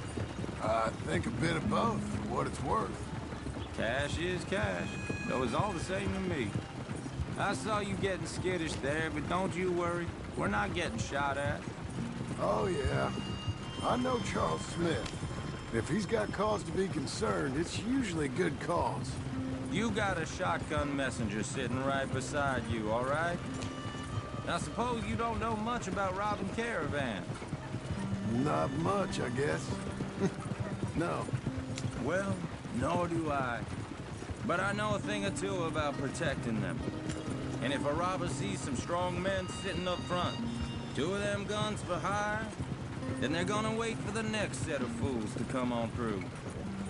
I think a bit of both, for what it's worth. Cash is cash, though it's all the same to me. I saw you getting skittish there, but don't you worry. We're not getting shot at. Oh, yeah. I know Charles Smith. If he's got cause to be concerned, it's usually good cause. You got a shotgun messenger sitting right beside you, all right? Now, suppose you don't know much about robbing caravans. Not much, I guess. No. Well, nor do I. But I know a thing or two about protecting them. And if a robber sees some strong men sitting up front, 2 of them guns for hire, then they're gonna wait for the next set of fools to come on through.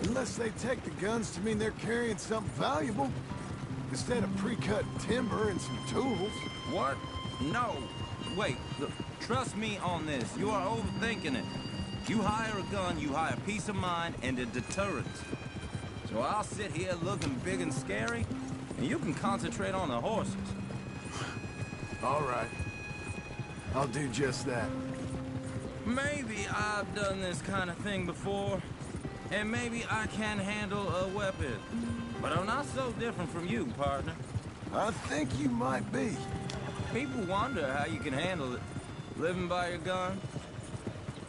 Unless they take the guns to mean they're carrying something valuable. Instead of pre-cut timber and some tools. What? No. Wait, look, trust me on this. You are overthinking it. You hire a gun, you hire peace of mind and a deterrent. So I'll sit here looking big and scary, and you can concentrate on the horses. All right. I'll do just that. Maybe I've done this kind of thing before, and maybe I can handle a weapon. But I'm not so different from you, partner. I think you might be. People wonder how you can handle it, living by your gun.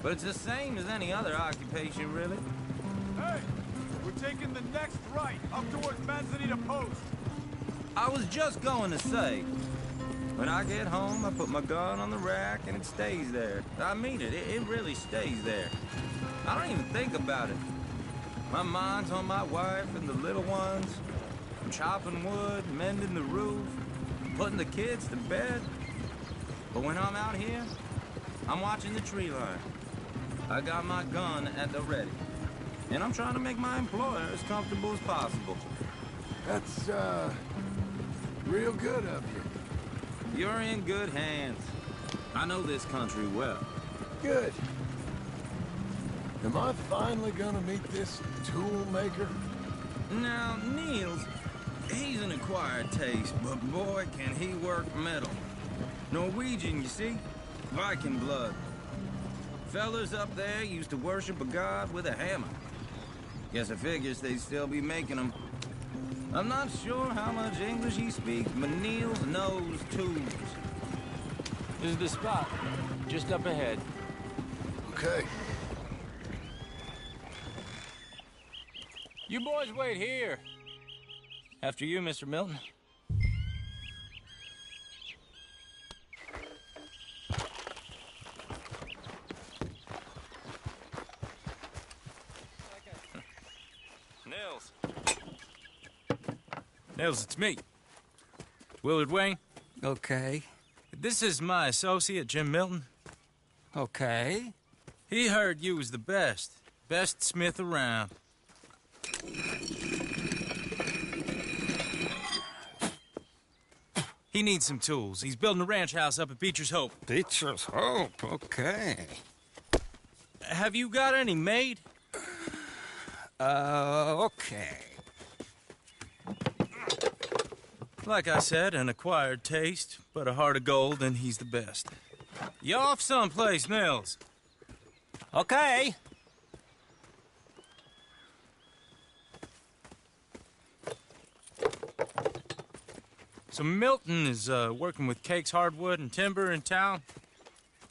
But it's the same as any other occupation, really. Hey, we're taking the next right, up towards Manzanita Post. I was just going to say, when I get home, I put my gun on the rack and it stays there. I mean it, it really stays there. I don't even think about it. My mind's on my wife and the little ones. I'm chopping wood, mending the roof, putting the kids to bed. But when I'm out here, I'm watching the tree line. I got my gun at the ready. And I'm trying to make my employer as comfortable as possible. That's, real good of you. You're in good hands. I know this country well. Good. Am I finally gonna meet this tool maker? Now, Niels, he's an acquired taste, but boy, can he work metal. Norwegian, you see? Viking blood. Fellas up there used to worship a god with a hammer. Guess I figures they'd still be making them. I'm not sure how much English he speaks, but Niels knows tools. This is the spot, just up ahead. Okay. You boys wait here. After you, Mr. Milton. Nils, it's me. Willard Wayne. Okay. This is my associate, Jim Milton. Okay. He heard you was the best. Best smith around. He needs some tools. He's building a ranch house up at Beecher's Hope. Beecher's Hope, okay. Have you got any made? Okay. Like I said, an acquired taste, but a heart of gold, and he's the best. You off someplace, Nils? Okay. So Milton is working with Cake's Hardwood and Timber in town.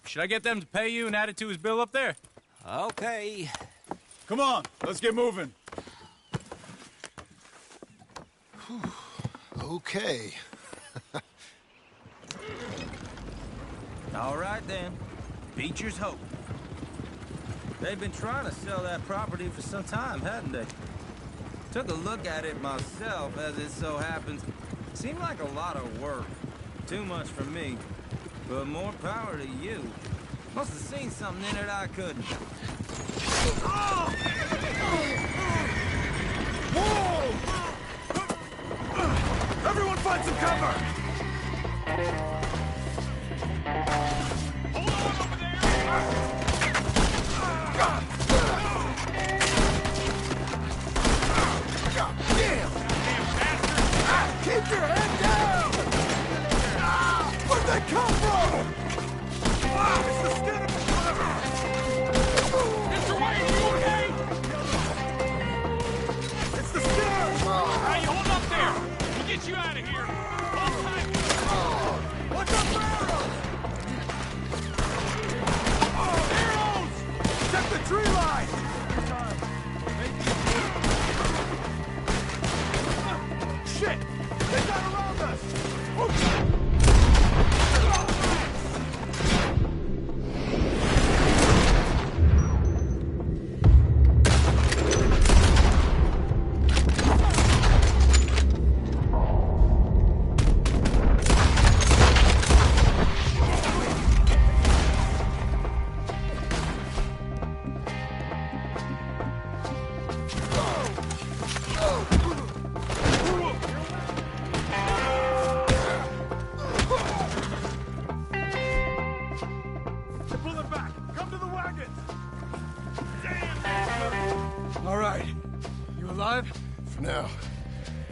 Should I get them to pay you and add it to his bill up there? Okay. Come on, let's get moving. Okay. All right, then. Beecher's Hope. They've been trying to sell that property for some time, hadn't they? Took a look at it myself, as it so happens. Seemed like a lot of work. Too much for me. But more power to you. Must have seen something in it I couldn't. Whoa! Everyone find some cover! Hold on over there! Damn! Keep your head down! Where'd they come from? It's the skin of the Mr. Wayne, you okay? It's the stairs! Hey, hold up there! We'll get you out of here! Hold tight! What's up, arrows? Arrows! Check the tree line! Shit! They got around us!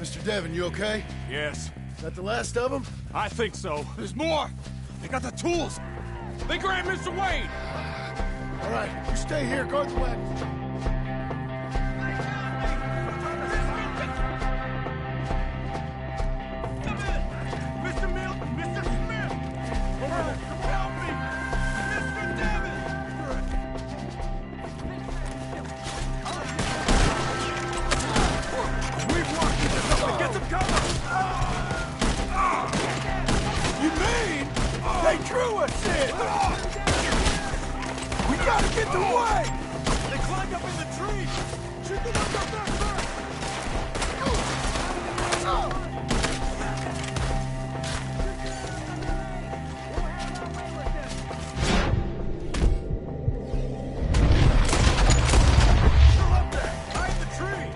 Mr. Devon, you okay? Yes. Is that the last of them? I think so. There's more! They got the tools! They grabbed Mr. Wayne! All right, you stay here, guard the wagon. Mr. Milton! Mr. Smith! Help me! Mr. Devon! We've walked into something! Get some cover! You mean they drew us in? We gotta get the way! They climbed up in the tree! Shoot the ones up there first! Still up there! Behind the tree!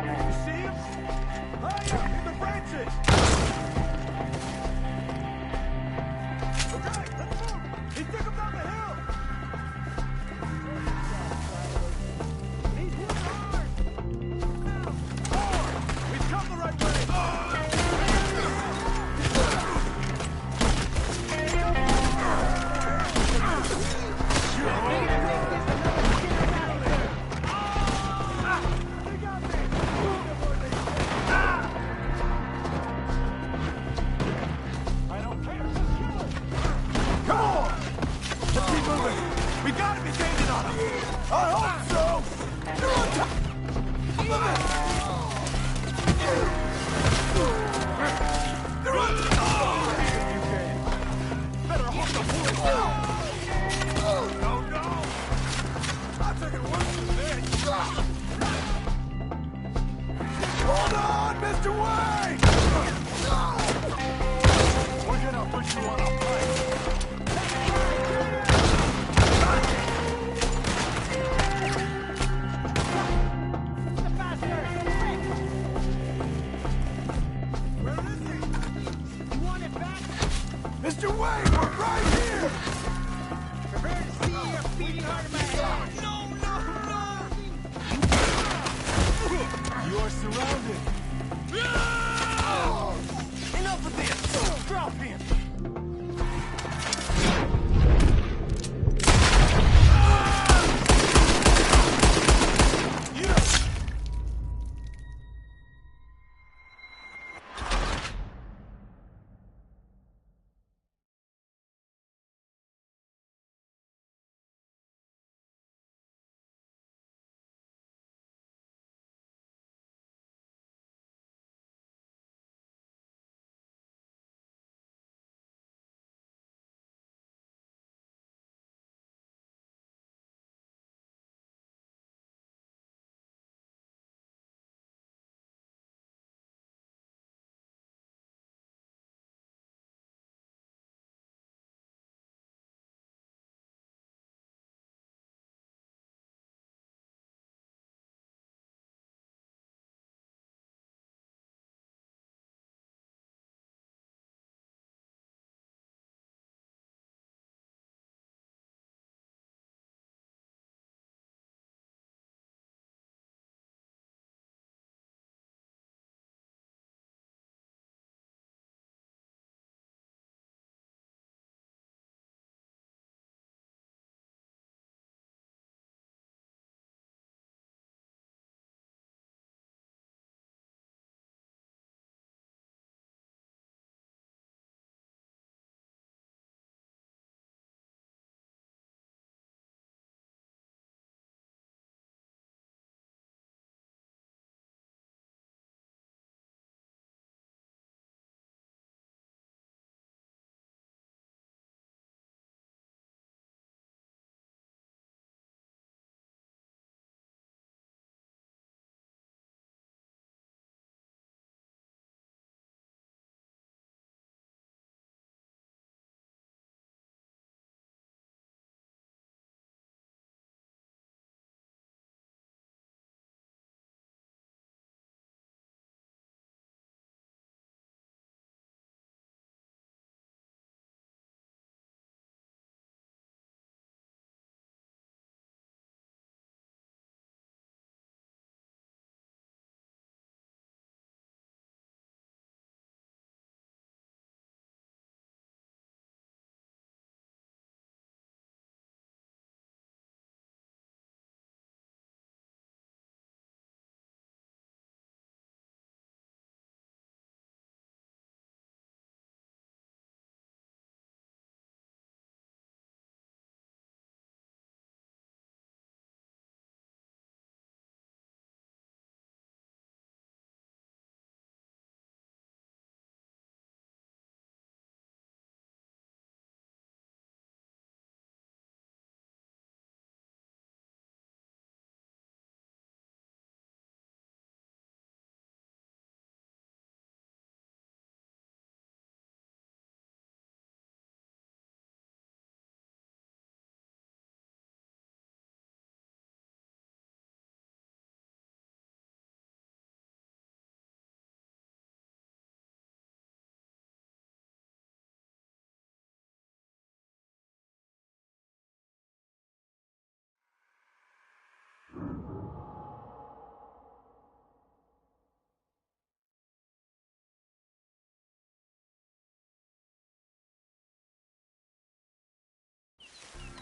You see him? Higher, in the branches! Okay, let's move! He took him down the hill! He's working hard! Forward! We've come the right way! I don't care. Just kill him. Come on! Let's keep moving. We gotta be gaining on him. I hope so! You're on top! They're on you can. Better hold the horse. No, no. I took it worse than this. Hold on, Mr. Wayne! We're gonna put you on a plane. Where is he? You want it back? Mr. Wayne, we're right here! Prepare to see your beating heart in my head. No, no, no! You are surrounded. Enough of this! Drop him!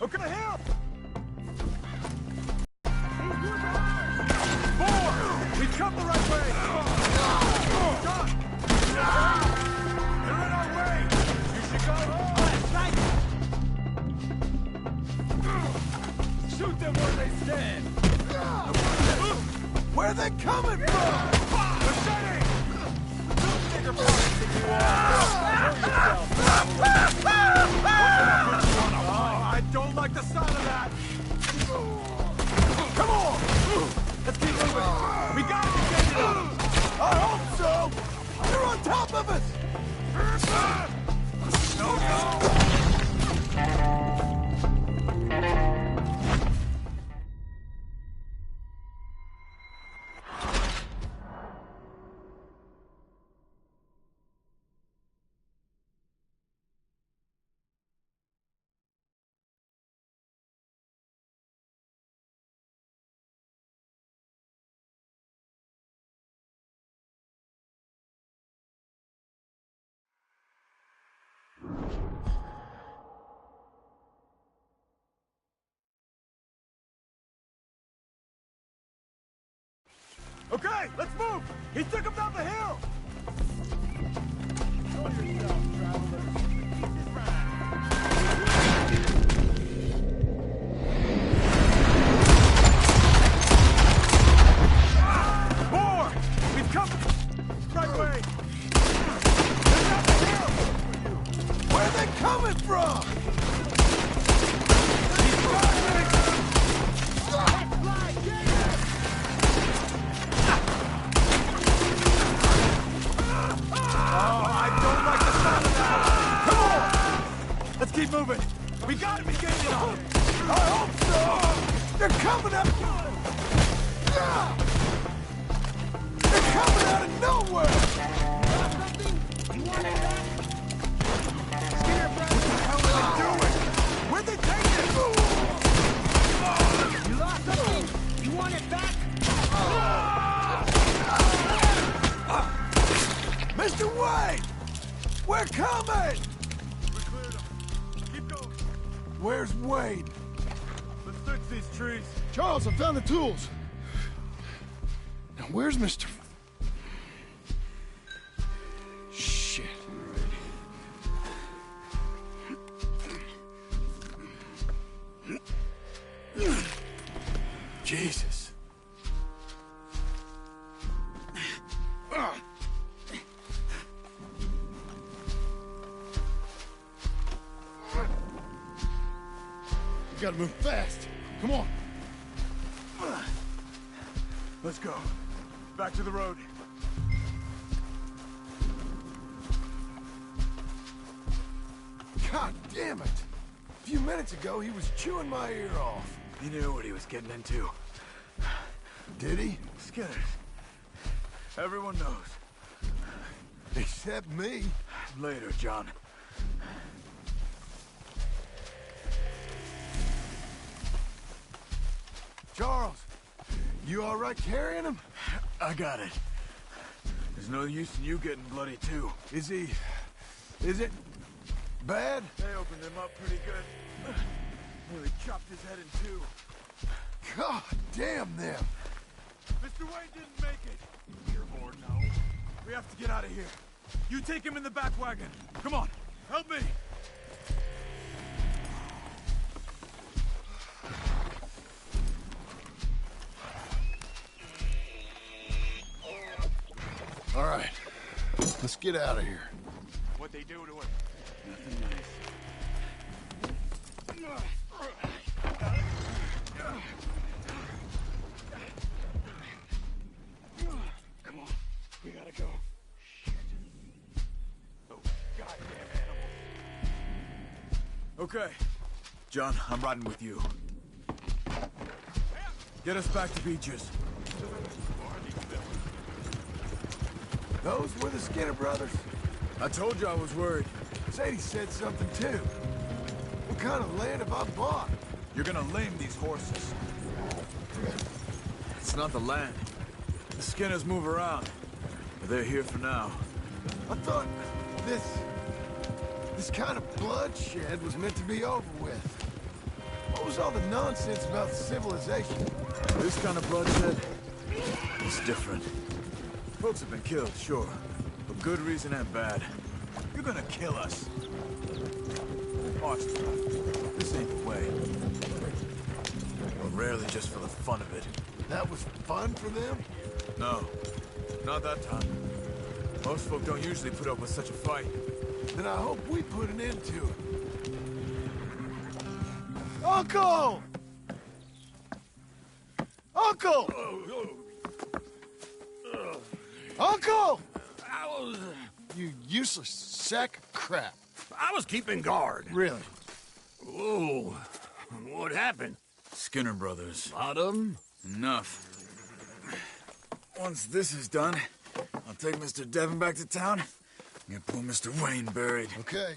Look at the hill! 4! We've come the right way! John! They're in our way! You should go home! Shoot them where they stand! Where are they coming from? Machete! Bigger bodies than you are! I don't like the sound of that! Come on! Let's keep moving! We gotta be getting up! I hope so! They're on top of us! No, no! Okay, let's move! He took him down the hill! Show yourself, traveler. More! We've come right way! They're down the hill! Where are they coming from? He's running! Let's keep moving. We gotta be getting it on. I hope so! They're coming up! They're coming out of nowhere! You want it back? Skinner, brother. What the hell are they doing? Where'd they take it? You lost something. You want it back? Mr. Wade! We're coming! Where's Wade? Let's fix these trees. Charles, I found the tools. Now, where's Mr. Shit. Jesus. Gotta move fast. Come on. Let's go. Back to the road. God damn it. A few minutes ago, he was chewing my ear off. He knew what he was getting into. Did he? Skinner. Everyone knows. Except me. Later, John. Charles, you all right carrying him? I got it. There's no use in you getting bloody, too. Is it bad? They opened him up pretty good. Nearly chopped his head in two. God damn them. Mr. Wade didn't make it. You're bored now. We have to get out of here. You take him in the back wagon. Come on, help me. All right, let's get out of here. What they do to him? Nothing nice. Come on, we gotta go. Shit. Oh, goddamn animal. Okay, John, I'm riding with you. Get us back to Beaches. Those were the Skinner brothers. I told you I was worried. Sadie said something too. What kind of land have I bought? You're gonna lame these horses. It's not the land. The Skinners move around, but they're here for now. I thought this kind of bloodshed was meant to be over with. What was all the nonsense about civilization? This kind of bloodshed is different. Folks have been killed, sure. For good reason and bad. You're gonna kill us. Watch this. This ain't the way. Or rarely just for the fun of it. That was fun for them? No, not that time. Most folk don't usually put up with such a fight. Then I hope we put an end to it. Uncle! Uncle! Uncle! You useless sack of crap. I was keeping guard. Really? Whoa. What happened? Skinner brothers. Lot of them? Enough. Once this is done, I'll take Mr. Devon back to town and get poor Mr. Wayne buried. Okay.